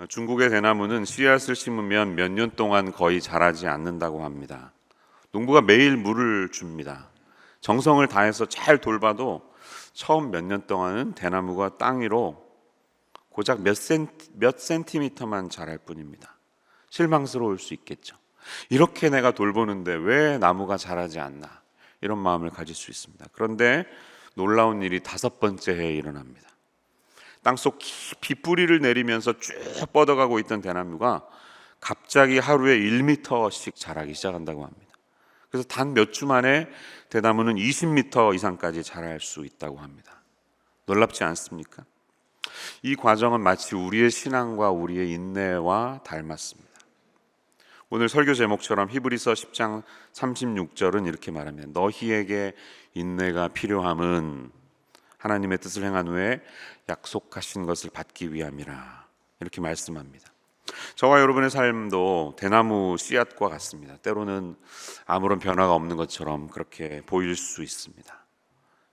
중국의 대나무는 씨앗을 심으면 몇 년 동안 거의 자라지 않는다고 합니다. 농부가 매일 물을 줍니다. 정성을 다해서 잘 돌봐도 처음 몇 년 동안은 대나무가 땅 위로 고작 몇 센티미터만 자랄 뿐입니다. 실망스러울 수 있겠죠. 이렇게 내가 돌보는데 왜 나무가 자라지 않나, 이런 마음을 가질 수 있습니다. 그런데 놀라운 일이 다섯 번째 해에 일어납니다. 땅속 깊이 뿌리를 내리면서 쭉 뻗어가고 있던 대나무가 갑자기 하루에 1m씩 자라기 시작한다고 합니다. 그래서 단 몇 주 만에 대나무는 20m 이상까지 자랄 수 있다고 합니다. 놀랍지 않습니까? 이 과정은 마치 우리의 신앙과 우리의 인내와 닮았습니다. 오늘 설교 제목처럼 히브리서 10장 36절은 이렇게 말합니다. 너희에게 인내가 필요함은 하나님의 뜻을 행한 후에 약속하신 것을 받기 위함이라, 이렇게 말씀합니다. 저와 여러분의 삶도 대나무 씨앗과 같습니다. 때로는 아무런 변화가 없는 것처럼 그렇게 보일 수 있습니다.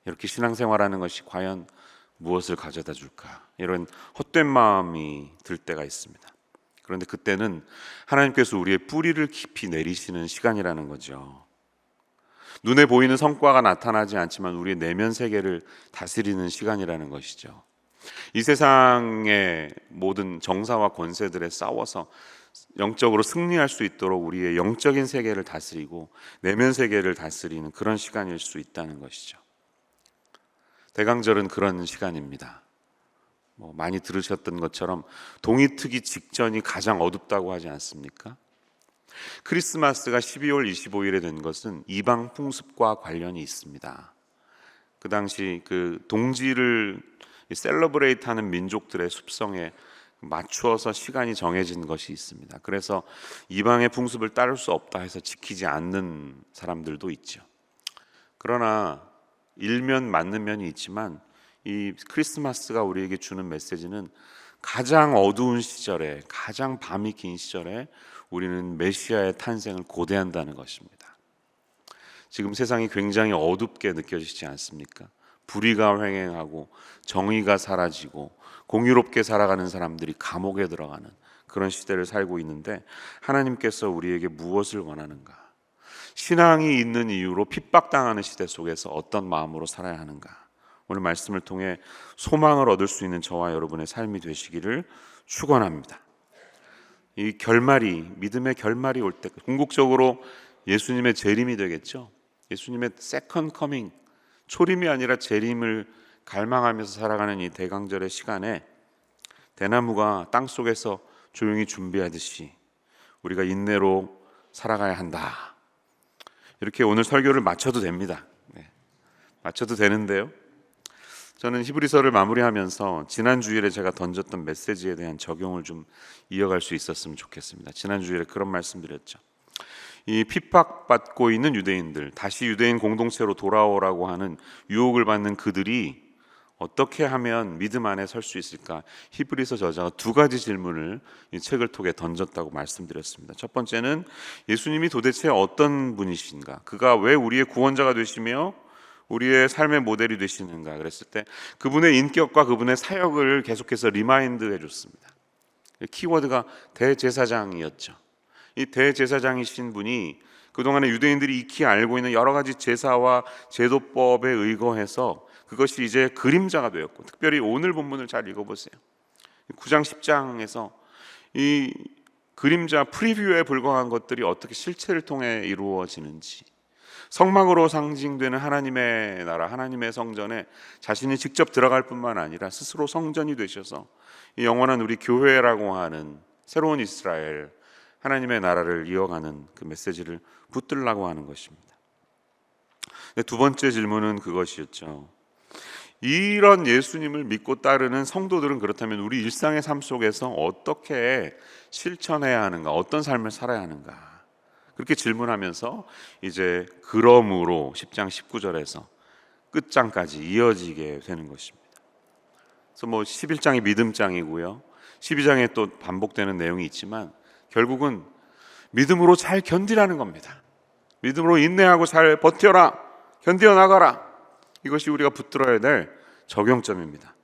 이렇게 신앙생활하는 것이 과연 무엇을 가져다 줄까, 이런 헛된 마음이 들 때가 있습니다. 그런데 그때는 하나님께서 우리의 뿌리를 깊이 내리시는 시간이라는 거죠. 눈에 보이는 성과가 나타나지 않지만 우리의 내면 세계를 다스리는 시간이라는 것이죠. 이 세상의 모든 정사와 권세들에 싸워서 영적으로 승리할 수 있도록 우리의 영적인 세계를 다스리고 내면 세계를 다스리는 그런 시간일 수 있다는 것이죠. 대강절은 그런 시간입니다. 많이 들으셨던 것처럼 동이 트기 직전이 가장 어둡다고 하지 않습니까? 크리스마스가 12월 25일에 된 것은 이방 풍습과 관련이 있습니다. 그 당시 그 동지를 셀러브레이트 하는 민족들의 습성에 맞추어서 시간이 정해진 것이 있습니다. 그래서 이방의 풍습을 따를 수 없다 해서 지키지 않는 사람들도 있죠. 그러나 일면 맞는 면이 있지만 이 크리스마스가 우리에게 주는 메시지는 가장 어두운 시절에, 가장 밤이 긴 시절에 우리는 메시아의 탄생을 고대한다는 것입니다. 지금 세상이 굉장히 어둡게 느껴지지 않습니까? 불의가 횡행하고 정의가 사라지고 공유롭게 살아가는 사람들이 감옥에 들어가는 그런 시대를 살고 있는데, 하나님께서 우리에게 무엇을 원하는가? 신앙이 있는 이유로 핍박당하는 시대 속에서 어떤 마음으로 살아야 하는가? 오늘 말씀을 통해 소망을 얻을 수 있는 저와 여러분의 삶이 되시기를 축원합니다. 이 결말이, 믿음의 결말이 올 때 궁극적으로 예수님의 재림이 되겠죠. 예수님의 세컨드 커밍, 초림이 아니라 재림을 갈망하면서 살아가는 이 대강절의 시간에 대나무가 땅속에서 조용히 준비하듯이 우리가 인내로 살아가야 한다. 이렇게 오늘 설교를 마쳐도 됩니다. 마쳐도 되는데요, 저는 히브리서를 마무리하면서 지난 주일에 제가 던졌던 메시지에 대한 적용을 좀 이어갈 수 있었으면 좋겠습니다. 지난 주일에 그런 말씀드렸죠. 이 핍박받고 있는 유대인들, 다시 유대인 공동체로 돌아오라고 하는 유혹을 받는 그들이 어떻게 하면 믿음 안에 설 수 있을까? 히브리서 저자가 두 가지 질문을 이 책을 통해 던졌다고 말씀드렸습니다. 첫 번째는 예수님이 도대체 어떤 분이신가? 그가 왜 우리의 구원자가 되시며 우리의 삶의 모델이 되시는가? 그랬을 때 그분의 인격과 그분의 사역을 계속해서 리마인드 해줬습니다. 키워드가 대제사장이었죠. 이 대제사장이신 분이 그동안에 유대인들이 익히 알고 있는 여러 가지 제사와 제도법에 의거해서 그것이 이제 그림자가 되었고, 특별히 오늘 본문을 잘 읽어보세요. 9장 10장에서 이 그림자 프리뷰에 불과한 것들이 어떻게 실체를 통해 이루어지는지, 성막으로 상징되는 하나님의 나라, 하나님의 성전에 자신이 직접 들어갈 뿐만 아니라 스스로 성전이 되셔서 이 영원한 우리 교회라고 하는 새로운 이스라엘, 하나님의 나라를 이어가는 그 메시지를 붙들라고 하는 것입니다. 두 번째 질문은 그것이었죠. 이런 예수님을 믿고 따르는 성도들은 그렇다면 우리 일상의 삶 속에서 어떻게 실천해야 하는가, 어떤 삶을 살아야 하는가, 그렇게 질문하면서 이제 그러므로 10장 19절에서 끝장까지 이어지게 되는 것입니다. 그래서 11장이 믿음장이고요, 12장에 또 반복되는 내용이 있지만 결국은 믿음으로 잘 견디라는 겁니다. 믿음으로 인내하고 잘 버텨라, 견뎌나가라. 이것이 우리가 붙들어야 될 적용점입니다.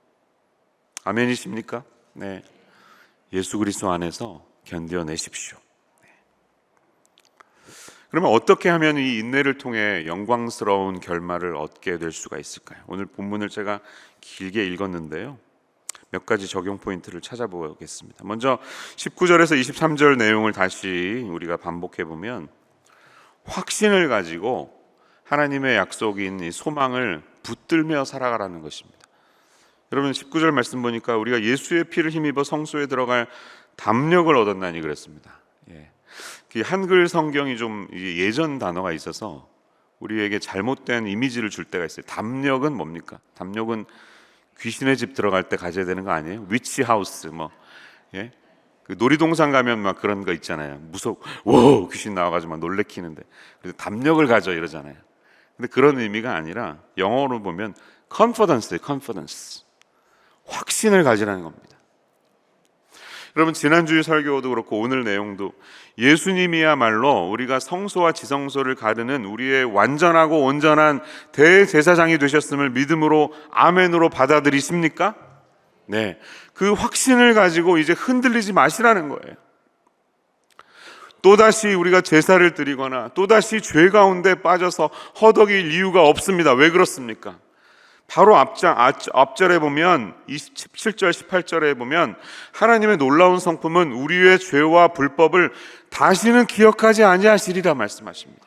아멘이십니까? 네. 예수 그리스도 안에서 견뎌내십시오. 그러면 어떻게 하면 이 인내를 통해 영광스러운 결말을 얻게 될 수가 있을까요? 오늘 본문을 제가 길게 읽었는데요, 몇 가지 적용 포인트를 찾아보겠습니다. 먼저 19절에서 23절 내용을 다시 우리가 반복해 보면 확신을 가지고 하나님의 약속인 이 소망을 붙들며 살아가라는 것입니다. 여러분 19절 말씀 보니까 우리가 예수의 피를 힘입어 성소에 들어갈 담력을 얻었나니 그랬습니다. 한글 성경이 좀 예전 단어가 있어서 우리에게 잘못된 이미지를 줄 때가 있어요. 담력은 뭡니까? 담력은 귀신의 집 들어갈 때 가져야 되는 거 아니에요? 위치 하우스 그 놀이동산 가면 막 그런 거 있잖아요. 와 귀신 나와가지고 막 놀래키는데 그래서 담력을 가져 이러잖아요. 근데 그런 의미가 아니라 영어로 보면 confidence, 확신을 가지라는 겁니다. 여러분 지난주의 설교도 그렇고 오늘 내용도 예수님이야말로 우리가 성소와 지성소를 가르는 우리의 완전하고 온전한 대제사장이 되셨음을 믿음으로 아멘으로 받아들이십니까? 네, 그 확신을 가지고 이제 흔들리지 마시라는 거예요. 또다시 우리가 제사를 드리거나 또다시 죄 가운데 빠져서 허덕일 이유가 없습니다. 왜 그렇습니까? 바로 앞절에 보면 17절 18절에 보면 하나님의 놀라운 성품은 우리의 죄와 불법을 다시는 기억하지 아니하시리라 말씀하십니다.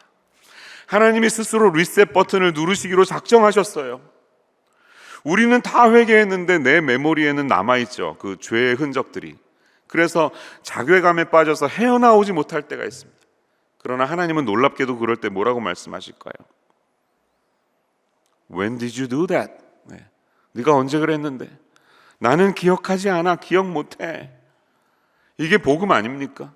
하나님이 스스로 리셋 버튼을 누르시기로 작정하셨어요. 우리는 다 회개했는데 내 메모리에는 남아있죠, 그 죄의 흔적들이. 그래서 자괴감에 빠져서 헤어나오지 못할 때가 있습니다. 그러나 하나님은 놀랍게도 그럴 때 뭐라고 말씀하실까요? When did you do that? 네가 언제 그랬는데? 나는 기억하지 않아. 기억 못해. 이게 복음 아닙니까?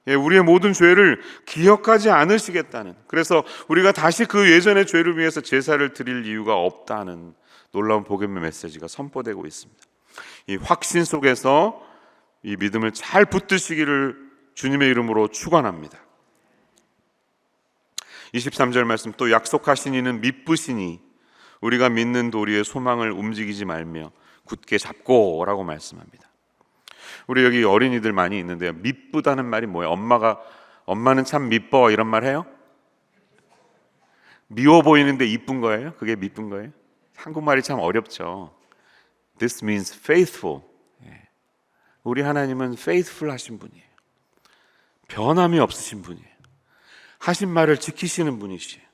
우리의 모든 죄를 기억하지 않으시겠다는, 그래서 우리가 다시 그 예전의 죄를 위해서 제사를 드릴 이유가 없다는 놀라운 복음의 메시지가 선포되고 있습니다. 이 확신 속에서 이 믿음을 잘 붙드시기를 주님의 이름으로 축원합니다. 23절 말씀, 또 약속하신 이는 미쁘시니 우리가 믿는 도리의 소망을 움직이지 말며 굳게 잡고 라고 말씀합니다. 우리 여기 어린이들 많이 있는데요, 미쁘다는 말이 뭐예요? 엄마는 참 미뻐 이런 말 해요? 미워 보이는데 이쁜 거예요? 그게 미쁜 거예요? 한국말이 참 어렵죠. This means faithful. 우리 하나님은 faithful 하신 분이에요. 변함이 없으신 분이에요. 하신 말을 지키시는 분이시에요.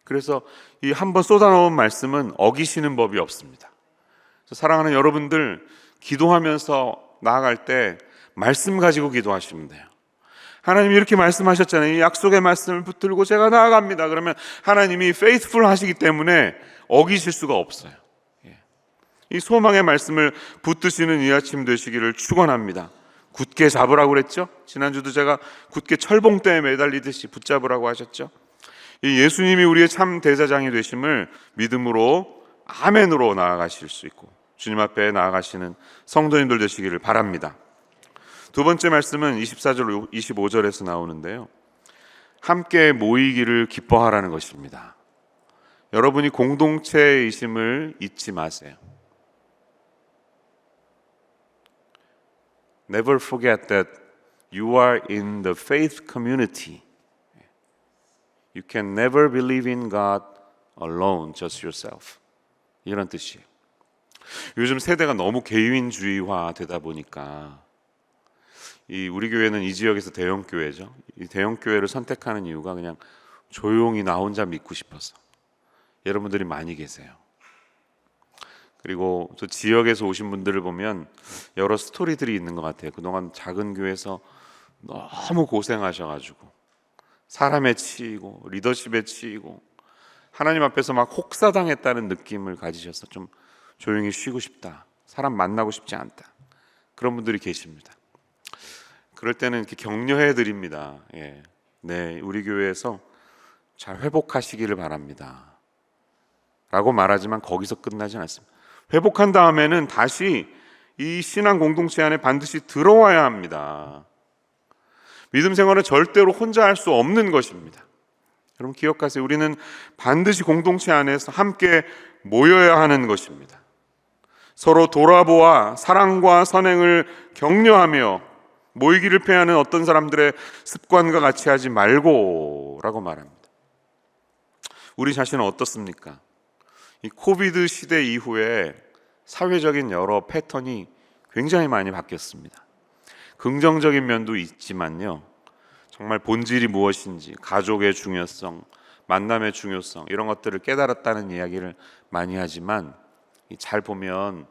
그래서 이 한번 쏟아놓은 말씀은 어기시는 법이 없습니다. 그래서 사랑하는 여러분들, 기도하면서 나아갈 때 말씀 가지고 기도하시면 돼요. 하나님이 이렇게 말씀하셨잖아요. 이 약속의 말씀을 붙들고 제가 나아갑니다. 그러면 하나님이 faithful 하시기 때문에 어기실 수가 없어요. 이 소망의 말씀을 붙드시는 이 아침 되시기를 축원합니다. 굳게 잡으라고 그랬죠? 지난주도 제가 굳게 철봉대에 매달리듯이 붙잡으라고 하셨죠? 이 예수님이 우리의 참 대제사장이 되심을 믿음으로 아멘으로 나아가실 수 있고 주님 앞에 나아가시는 성도님들 되시기를 바랍니다. 두 번째 말씀은 24절 25절에서 나오는데요, 함께 모이기를 기뻐하라는 것입니다. 여러분이 공동체이심을 잊지 마세요. Never forget that you are in the faith community. You can never believe in God alone, just yourself. 이런 뜻이에요. 요즘 세대가 너무 개인주의화 되다 보니까 우리 교회는 이 지역에서 대형 교회죠. 이 대형 교회를 선택하는 이유가 그냥 조용히 나 혼자 믿고 싶어서. 여러분들이 많이 계세요. 그리고 저 지역에서 오신 분들을 보면 여러 스토리들이 있는 것 같아요. 그동안 작은 교회에서 너무 고생하셔가지고 사람에 치이고 리더십에 치이고 하나님 앞에서 막 혹사당했다는 느낌을 가지셔서 좀 조용히 쉬고 싶다, 사람 만나고 싶지 않다, 그런 분들이 계십니다. 그럴 때는 이렇게 격려해 드립니다. 네, 우리 교회에서 잘 회복하시기를 바랍니다 라고 말하지만 거기서 끝나지 않습니다. 회복한 다음에는 다시 이 신앙 공동체 안에 반드시 들어와야 합니다. 믿음 생활은 절대로 혼자 할 수 없는 것입니다. 여러분 기억하세요. 우리는 반드시 공동체 안에서 함께 모여야 하는 것입니다. 서로 돌아보아 사랑과 선행을 격려하며 모이기를 패하는 어떤 사람들의 습관과 같이 하지 말고 라고 말합니다. 우리 자신은 어떻습니까? 이 코비드 시대 이후에 사회적인 여러 패턴이 굉장히 많이 바뀌었습니다. 긍정적인 면도 있지만요, 정말 본질이 무엇인지, 가족의 중요성, 만남의 중요성, 이런 것들을 깨달았다는 이야기를 많이 하지만 잘 보면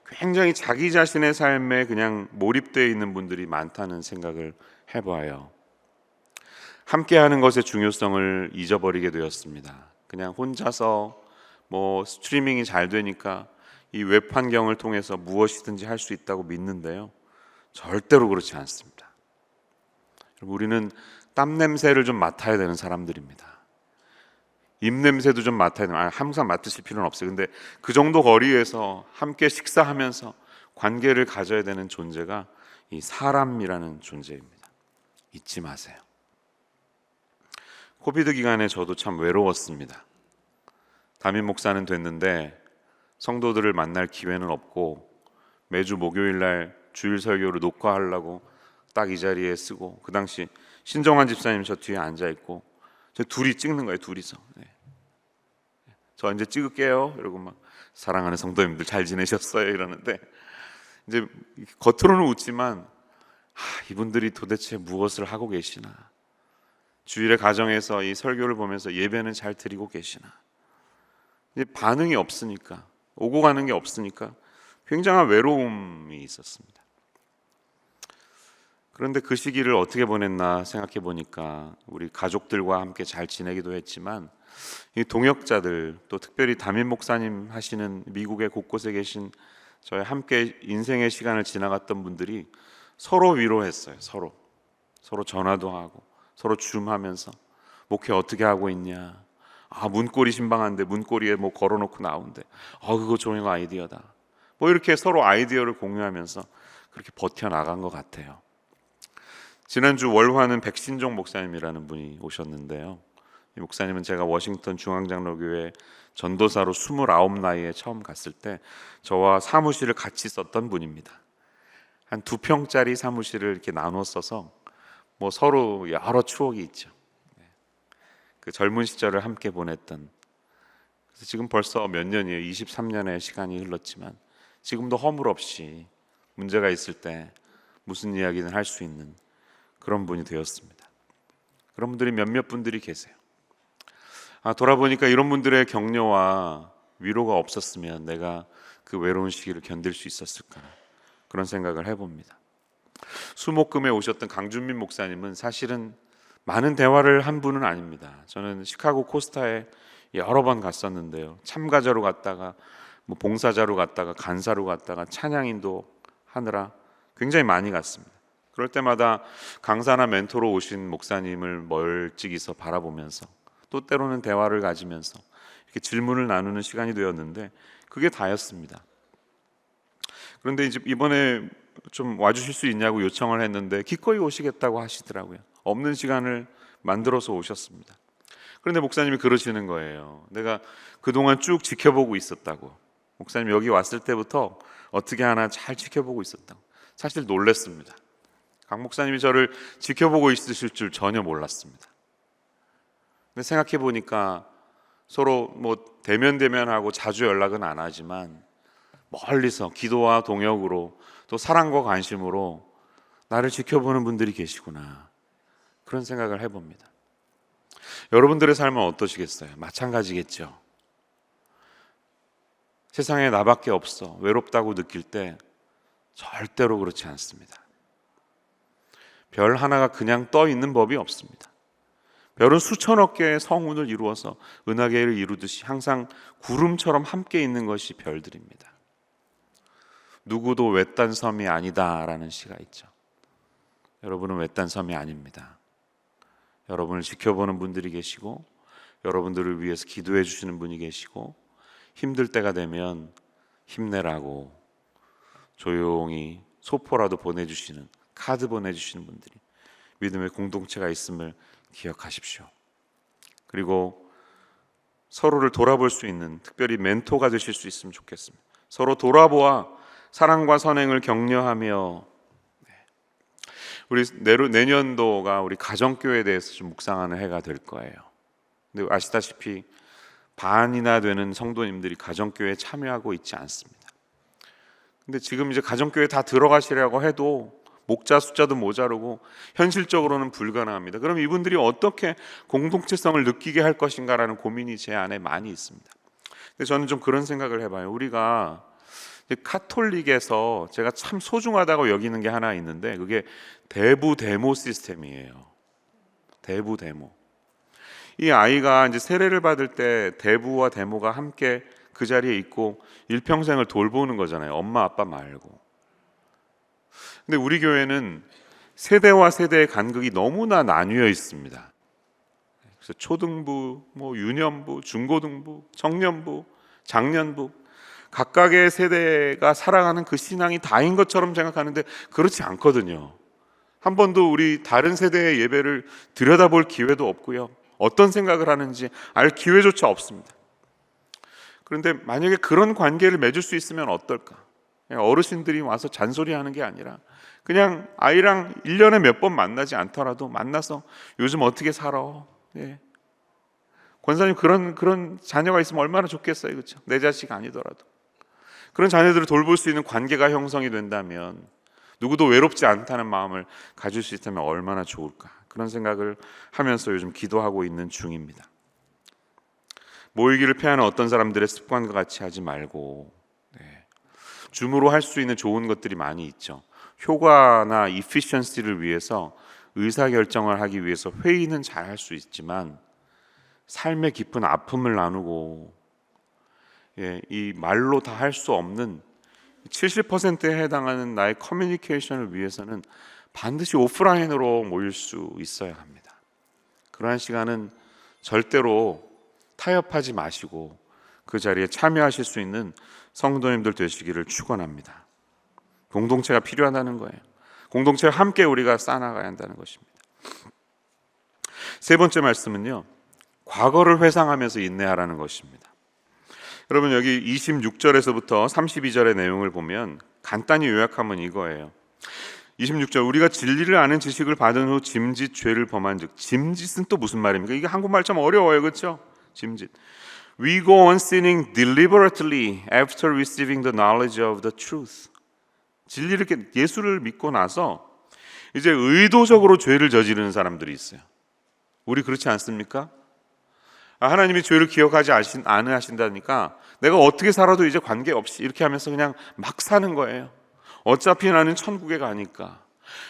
굉장히 자기 자신의 삶에 그냥 몰입되어 있는 분들이 많다는 생각을 해봐요. 함께하는 것의 중요성을 잊어버리게 되었습니다. 그냥 혼자서 스트리밍이 잘 되니까 이 웹 환경을 통해서 무엇이든지 할 수 있다고 믿는데요, 절대로 그렇지 않습니다. 우리는 땀 냄새를 좀 맡아야 되는 사람들입니다. 입 냄새도 좀 맡아야 되는, 항상 맡으실 필요는 없어요. 근데 그 정도 거리에서 함께 식사하면서 관계를 가져야 되는 존재가 이 사람이라는 존재입니다. 잊지 마세요. 코비드 기간에 저도 참 외로웠습니다. 담임 목사는 됐는데 성도들을 만날 기회는 없고, 매주 목요일 날 주일 설교를 녹화하려고 딱 이 자리에 쓰고, 그 당시 신정환 집사님 저 뒤에 앉아 있고, 저 둘이 찍는 거예요. 둘이서. 네. 저 이제 찍을게요. 이러고 막, 사랑하는 성도님들 잘 지내셨어요? 이러는데 이제 겉으로는 웃지만 이분들이 도대체 무엇을 하고 계시나, 주일에 가정에서 이 설교를 보면서 예배는 잘 드리고 계시나, 이제 반응이 없으니까, 오고 가는 게 없으니까 굉장한 외로움이 있었습니다. 그런데 그 시기를 어떻게 보냈나 생각해 보니까 우리 가족들과 함께 잘 지내기도 했지만, 이 동역자들, 또 특별히 담임 목사님 하시는 미국의 곳곳에 계신 저희 함께 인생의 시간을 지나갔던 분들이 서로 위로했어요. 서로 전화도 하고, 서로 줌하면서 목회 어떻게 하고 있냐, 문고리 신방한데 문고리에 걸어놓고 나온대, 그거 좋은 아이디어다, 이렇게 서로 아이디어를 공유하면서 그렇게 버텨나간 것 같아요. 지난주 월화는 백신종 목사님이라는 분이 오셨는데요, 이 목사님은 제가 워싱턴 중앙장로교회 전도사로 29 나이에 처음 갔을 때 저와 사무실을 같이 썼던 분입니다. 한 2평짜리 사무실을 이렇게 나눠 써서 서로 여러 추억이 있죠. 그 젊은 시절을 함께 보냈던, 그래서 지금 벌써 몇 년이에요. 23년의 시간이 흘렀지만 지금도 허물 없이 문제가 있을 때 무슨 이야기는 할 수 있는 그런 분이 되었습니다. 그런 분들이 몇몇 분들이 계세요. 돌아보니까 이런 분들의 격려와 위로가 없었으면 내가 그 외로운 시기를 견딜 수 있었을까, 그런 생각을 해봅니다. 수목금에 오셨던 강준민 목사님은 사실은 많은 대화를 한 분은 아닙니다. 저는 시카고 코스타에 여러 번 갔었는데요, 참가자로 갔다가 봉사자로 갔다가 간사로 갔다가 찬양인도 하느라 굉장히 많이 갔습니다. 그럴 때마다 강사나 멘토로 오신 목사님을 멀찍이서 바라보면서, 또 때로는 대화를 가지면서 이렇게 질문을 나누는 시간이 되었는데 그게 다였습니다. 그런데 이제 이번에 좀 와주실 수 있냐고 요청을 했는데 기꺼이 오시겠다고 하시더라고요. 없는 시간을 만들어서 오셨습니다. 그런데 목사님이 그러시는 거예요. 내가 그동안 쭉 지켜보고 있었다고. 목사님 여기 왔을 때부터 어떻게 하나 잘 지켜보고 있었다고. 사실 놀랐습니다. 강 목사님이 저를 지켜보고 있으실 줄 전혀 몰랐습니다. 근데 생각해 보니까 서로 대면하고 자주 연락은 안 하지만 멀리서 기도와 동역으로, 또 사랑과 관심으로 나를 지켜보는 분들이 계시구나, 그런 생각을 해봅니다. 여러분들의 삶은 어떠시겠어요? 마찬가지겠죠. 세상에 나밖에 없어, 외롭다고 느낄 때 절대로 그렇지 않습니다. 별 하나가 그냥 떠 있는 법이 없습니다. 별은 수천억 개의 성운을 이루어서 은하계를 이루듯이 항상 구름처럼 함께 있는 것이 별들입니다. 누구도 외딴 섬이 아니다라는 시가 있죠. 여러분은 외딴 섬이 아닙니다. 여러분을 지켜보는 분들이 계시고, 여러분들을 위해서 기도해 주시는 분이 계시고, 힘들 때가 되면 힘내라고 조용히 소포라도 보내주시는, 카드 보내주시는 분들이, 믿음의 공동체가 있음을 기억하십시오. 그리고 서로를 돌아볼 수 있는, 특별히 멘토가 되실 수 있으면 좋겠습니다. 서로 돌아보아 사랑과 선행을 격려하며. 우리 내년도가 우리 가정교회에 대해서 좀 묵상하는 해가 될 거예요. 근데 아시다시피 반이나 되는 성도님들이 가정교회에 참여하고 있지 않습니다. 근데 지금 이제 가정교회 다 들어가시려고 해도 목자 숫자도 모자르고 현실적으로는 불가능합니다. 그럼 이분들이 어떻게 공동체성을 느끼게 할 것인가라는 고민이 제 안에 많이 있습니다. 근데 저는 좀 그런 생각을 해봐요. 우리가 카톨릭에서 제가 참 소중하다고 여기는 게 하나 있는데, 그게 대부 데모 시스템이에요. 대부 데모. 이 아이가 이제 세례를 받을 때 대부와 데모가 함께 그 자리에 있고 일평생을 돌보는 거잖아요. 엄마 아빠 말고. 근데 우리 교회는 세대와 세대의 간극이 너무나 나뉘어 있습니다. 그래서 초등부, 유년부, 중고등부, 청년부, 장년부, 각각의 세대가 살아가는 그 신앙이 다인 것처럼 생각하는데 그렇지 않거든요. 한 번도 우리 다른 세대의 예배를 들여다볼 기회도 없고요. 어떤 생각을 하는지 알 기회조차 없습니다. 그런데 만약에 그런 관계를 맺을 수 있으면 어떨까? 어르신들이 와서 잔소리하는 게 아니라 그냥 아이랑 1년에 몇 번 만나지 않더라도 만나서 요즘 어떻게 살아? 예. 권사님 그런 자녀가 있으면 얼마나 좋겠어요, 그렇죠? 내 자식 아니더라도 그런 자녀들을 돌볼 수 있는 관계가 형성이 된다면, 누구도 외롭지 않다는 마음을 가질 수 있다면 얼마나 좋을까? 그런 생각을 하면서 요즘 기도하고 있는 중입니다. 모이기를 피하는 어떤 사람들의 습관과 같이 하지 말고, 줌으로 할 수 있는 좋은 것들이 많이 있죠. 효과나 이피션시를 위해서 의사결정을 하기 위해서 회의는 잘 할 수 있지만 삶의 깊은 아픔을 나누고 이 말로 다 할 수 없는 70%에 해당하는 나의 커뮤니케이션을 위해서는 반드시 오프라인으로 모일 수 있어야 합니다. 그러한 시간은 절대로 타협하지 마시고 그 자리에 참여하실 수 있는 성도님들 되시기를 축원합니다. 공동체가 필요하다는 거예요. 공동체와 함께 우리가 쌓아나가야 한다는 것입니다. 세 번째 말씀은요, 과거를 회상하면서 인내하라는 것입니다. 여러분, 여기 26절에서부터 32절의 내용을 보면 간단히 요약하면 이거예요. 26절, 우리가 진리를 아는 지식을 받은 후 짐짓 죄를 범한 즉. 짐짓은 또 무슨 말입니까? 이게 한국말 참 어려워요, 그렇죠? 짐짓. We go on sinning deliberately after receiving the knowledge of the truth. 진리를, 예수를 믿고 나서 이제 의도적으로 죄를 저지르는 사람들이 있어요. 우리 그렇지 않습니까? 하나님이 죄를 기억하지 않으신다니까 내가 어떻게 살아도 이제 관계없이 이렇게 하면서 그냥 막 사는 거예요. 어차피 나는 천국에 가니까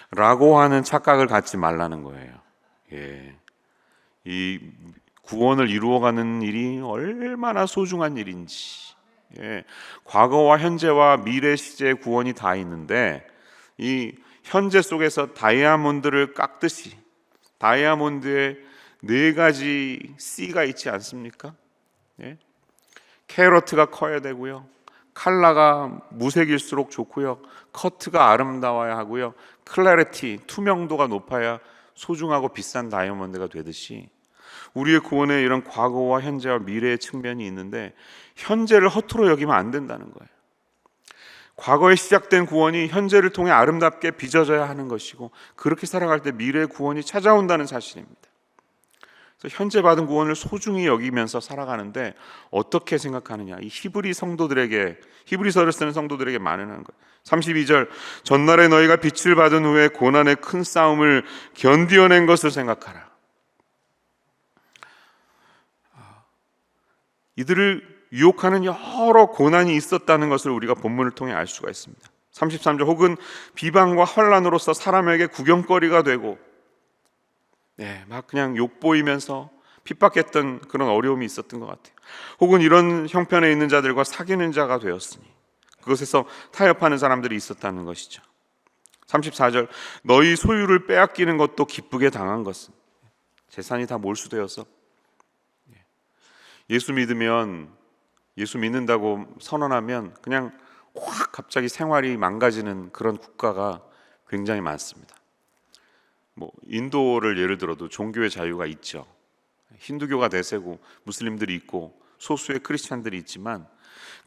라고 하는 착각을 갖지 말라는 거예요. 이 구원을 이루어가는 일이 얼마나 소중한 일인지, 과거와 현재와 미래 시제의 구원이 다 있는데 이 현재 속에서 다이아몬드를 깎듯이 다이아몬드에 4가지 C가 있지 않습니까? 캐러트가 커야 되고요, 칼라가 무색일수록 좋고요, 커트가 아름다워야 하고요, 클래리티, 투명도가 높아야 소중하고 비싼 다이아몬드가 되듯이 우리의 구원에 이런 과거와 현재와 미래의 측면이 있는데 현재를 허투루 여기면 안 된다는 거예요. 과거에 시작된 구원이 현재를 통해 아름답게 빚어져야 하는 것이고, 그렇게 살아갈 때 미래의 구원이 찾아온다는 사실입니다. 그래서 현재 받은 구원을 소중히 여기면서 살아가는데 어떻게 생각하느냐, 이 히브리서를 쓰는 성도들에게 말하는 거예요. 32절, 전날에 너희가 빛을 받은 후에 고난의 큰 싸움을 견디어낸 것을 생각하라. 이들을 유혹하는 여러 고난이 있었다는 것을 우리가 본문을 통해 알 수가 있습니다. 33절, 혹은 비방과 환난으로서 사람에게 구경거리가 되고 막 그냥 욕보이면서 핍박했던 그런 어려움이 있었던 것 같아요. 혹은 이런 형편에 있는 자들과 사귀는 자가 되었으니 그것에서 타협하는 사람들이 있었다는 것이죠. 34절, 너희 소유를 빼앗기는 것도 기쁘게 당한 것은, 재산이 다 몰수되어서 예수 믿는다고 선언하면 그냥 확 갑자기 생활이 망가지는 그런 국가가 굉장히 많습니다. 인도를 예를 들어도 종교의 자유가 있죠. 힌두교가 대세고 무슬림들이 있고 소수의 크리스찬들이 있지만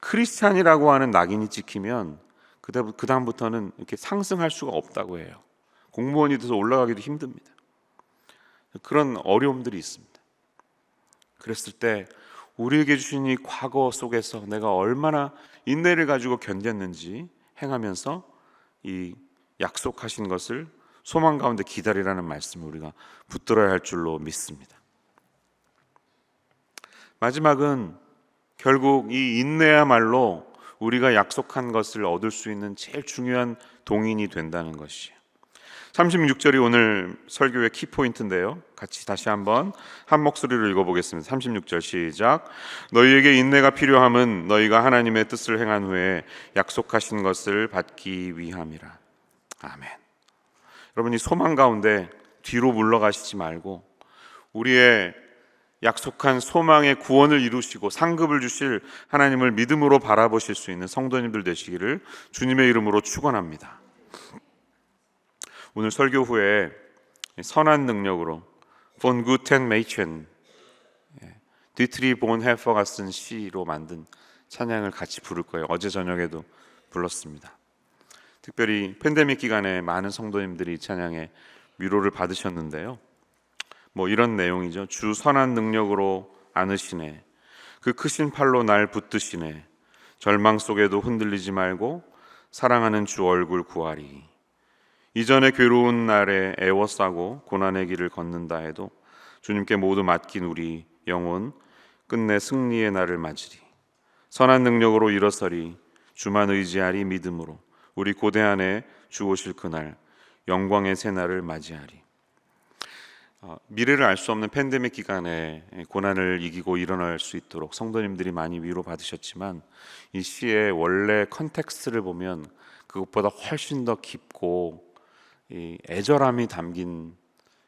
크리스찬이라고 하는 낙인이 찍히면 그 다음부터는 이렇게 상승할 수가 없다고 해요. 공무원이 돼서 올라가기도 힘듭니다. 그런 어려움들이 있습니다. 그랬을 때 우리에게 주신 이 과거 속에서 내가 얼마나 인내를 가지고 견뎠는지 행하면서 이 약속하신 것을 소망 가운데 기다리라는 말씀을 우리가 붙들어야 할 줄로 믿습니다. 마지막은 결국 이 인내야말로 우리가 약속한 것을 얻을 수 있는 제일 중요한 동인이 된다는 것이에요. 36절이 오늘 설교의 키포인트인데요. 같이 다시 한번 한 목소리로 읽어보겠습니다. 36절 시작. 너희에게 인내가 필요함은 너희가 하나님의 뜻을 행한 후에 약속하신 것을 받기 위함이라. 아멘. 여러분, 이 소망 가운데 뒤로 물러가시지 말고 우리의 약속한 소망의 구원을 이루시고 상급을 주실 하나님을 믿음으로 바라보실 수 있는 성도님들 되시기를 주님의 이름으로 축원합니다. 오늘 설교 후에 선한 능력으로 von guten Mädchen, 디트리 본헤퍼가 쓴 시로 만든 찬양을 같이 부를 거예요. 어제 저녁에도 불렀습니다. 특별히 팬데믹 기간에 많은 성도님들이 찬양에 위로를 받으셨는데요. 이런 내용이죠. 주 선한 능력으로 안으시네. 그 크신 팔로 날 붙드시네. 절망 속에도 흔들리지 말고 사랑하는 주 얼굴 구하리. 이전에 괴로운 날에 애워싸고 고난의 길을 걷는다 해도 주님께 모두 맡긴 우리 영혼 끝내 승리의 날을 맞으리. 선한 능력으로 일어서리. 주만 의지하리 믿음으로 우리 고대 안에 주 오실 그날 영광의 새날을 맞이하리. 미래를 알 수 없는 팬데믹 기간에 고난을 이기고 일어날 수 있도록 성도님들이 많이 위로받으셨지만 이 시의 원래 컨텍스트를 보면 그것보다 훨씬 더 깊고 이 애절함이 담긴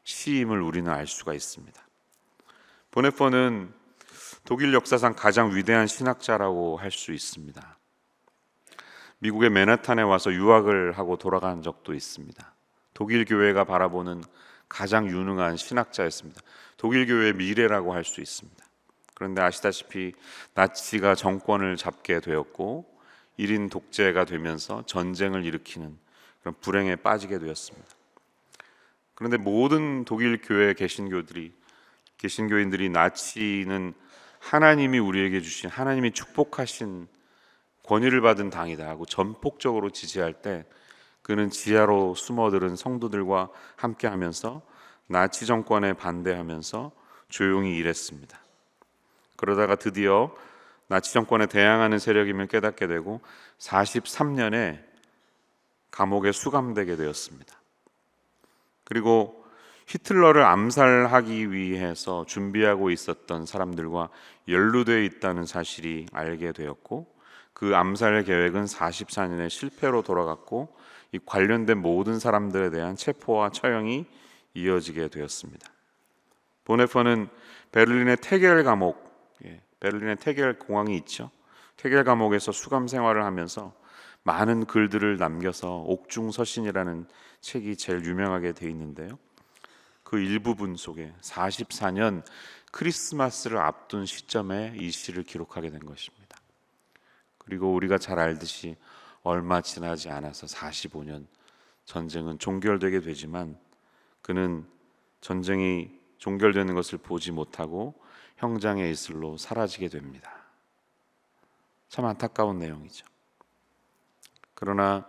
시임을 우리는 알 수가 있습니다. 보네퍼는 독일 역사상 가장 위대한 신학자라고 할 수 있습니다. 미국의 맨하탄에 와서 유학을 하고 돌아간 적도 있습니다. 독일 교회가 바라보는 가장 유능한 신학자였습니다. 독일 교회의 미래라고 할 수 있습니다. 그런데 아시다시피 나치가 정권을 잡게 되었고 1인 독재가 되면서 전쟁을 일으키는 그런 불행에 빠지게 되었습니다. 그런데 모든 독일 교회 개신교인들이 나치는 하나님이 우리에게 주신 하나님이 축복하신 권위를 받은 당이다 하고 전폭적으로 지지할 때 그는 지하로 숨어들은 성도들과 함께하면서 나치 정권에 반대하면서 조용히 일했습니다. 그러다가 드디어 나치 정권에 대항하는 세력임을 깨닫게 되고 43년에 감옥에 수감되게 되었습니다. 그리고 히틀러를 암살하기 위해서 준비하고 있었던 사람들과 연루되어 있다는 사실이 알게 되었고 그 암살 계획은 44년에 실패로 돌아갔고 이 관련된 모든 사람들에 대한 체포와 처형이 이어지게 되었습니다. 보네퍼는 베를린의 테겔 감옥, 베를린의 테겔 공항이 있죠. 테겔 감옥에서 수감 생활을 하면서 많은 글들을 남겨서 옥중서신이라는 책이 제일 유명하게 돼 있는데요. 그 일부분 속에 44년 크리스마스를 앞둔 시점에 이 시를 기록하게 된 것입니다. 그리고 우리가 잘 알듯이 얼마 지나지 않아서 45년 전쟁은 종결되게 되지만 그는 전쟁이 종결되는 것을 보지 못하고 형장의 이슬로 사라지게 됩니다. 참 안타까운 내용이죠. 그러나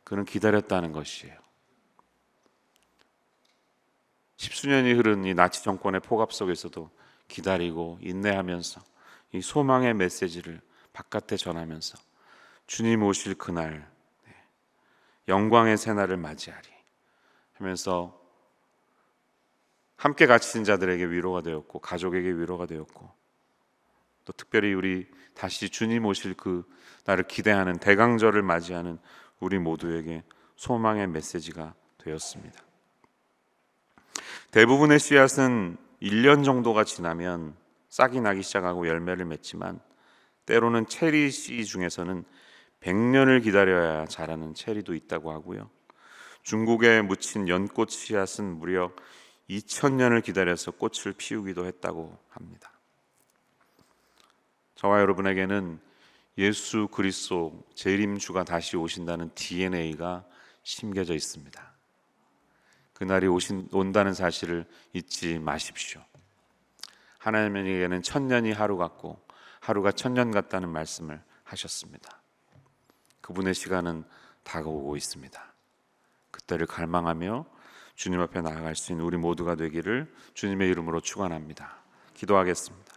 그는 기다렸다는 것이에요. 십수년이 흐른 이 나치 정권의 폭압 속에서도 기다리고 인내하면서 이 소망의 메시지를 바깥에 전하면서 주님 오실 그날 영광의 새날을 맞이하리 하면서 함께 갇힌 자들에게 위로가 되었고 가족에게 위로가 되었고 또 특별히 우리 다시 주님 오실 그 날을 기대하는 대강절을 맞이하는 우리 모두에게 소망의 메시지가 되었습니다. 대부분의 씨앗은 1년 정도가 지나면 싹이 나기 시작하고 열매를 맺지만 때로는 체리 씨 중에서는 100년을 기다려야 자라는 체리도 있다고 하고요. 중국에 묻힌 연꽃 씨앗은 무려 2000년을 기다려서 꽃을 피우기도 했다고 합니다. 저와 여러분에게는 예수 그리스도 재림주가 다시 오신다는 DNA가 심겨져 있습니다. 그날이 온다는 사실을 잊지 마십시오. 하나님에게는 천년이 하루 같고 하루가 천년 같다는 말씀을 하셨습니다. 그분의 시간은 다가오고 있습니다. 그때를 갈망하며 주님 앞에 나아갈 수 있는 우리 모두가 되기를 주님의 이름으로 축원합니다. 기도하겠습니다.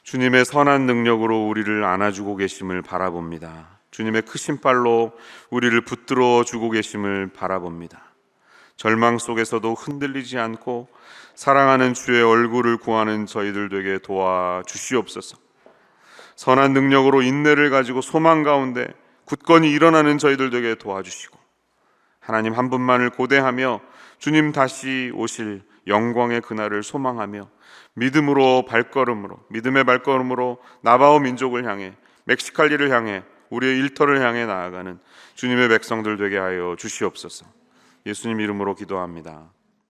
주님의 선한 능력으로 우리를 안아주고 계심을 바라봅니다. 주님의 크신 팔로 우리를 붙들어 주고 계심을 바라봅니다. 절망 속에서도 흔들리지 않고 사랑하는 주의 얼굴을 구하는 저희들 되게 도와주시옵소서. 선한 능력으로 인내를 가지고 소망 가운데 굳건히 일어나는 저희들 되게 도와주시고, 하나님 한 분만을 고대하며 주님 다시 오실 영광의 그날을 소망하며 믿음의 발걸음으로 나바오 민족을 향해, 멕시칼리를 향해, 우리의 일터를 향해 나아가는 주님의 백성들 되게 하여 주시옵소서. 예수님 이름으로 기도합니다.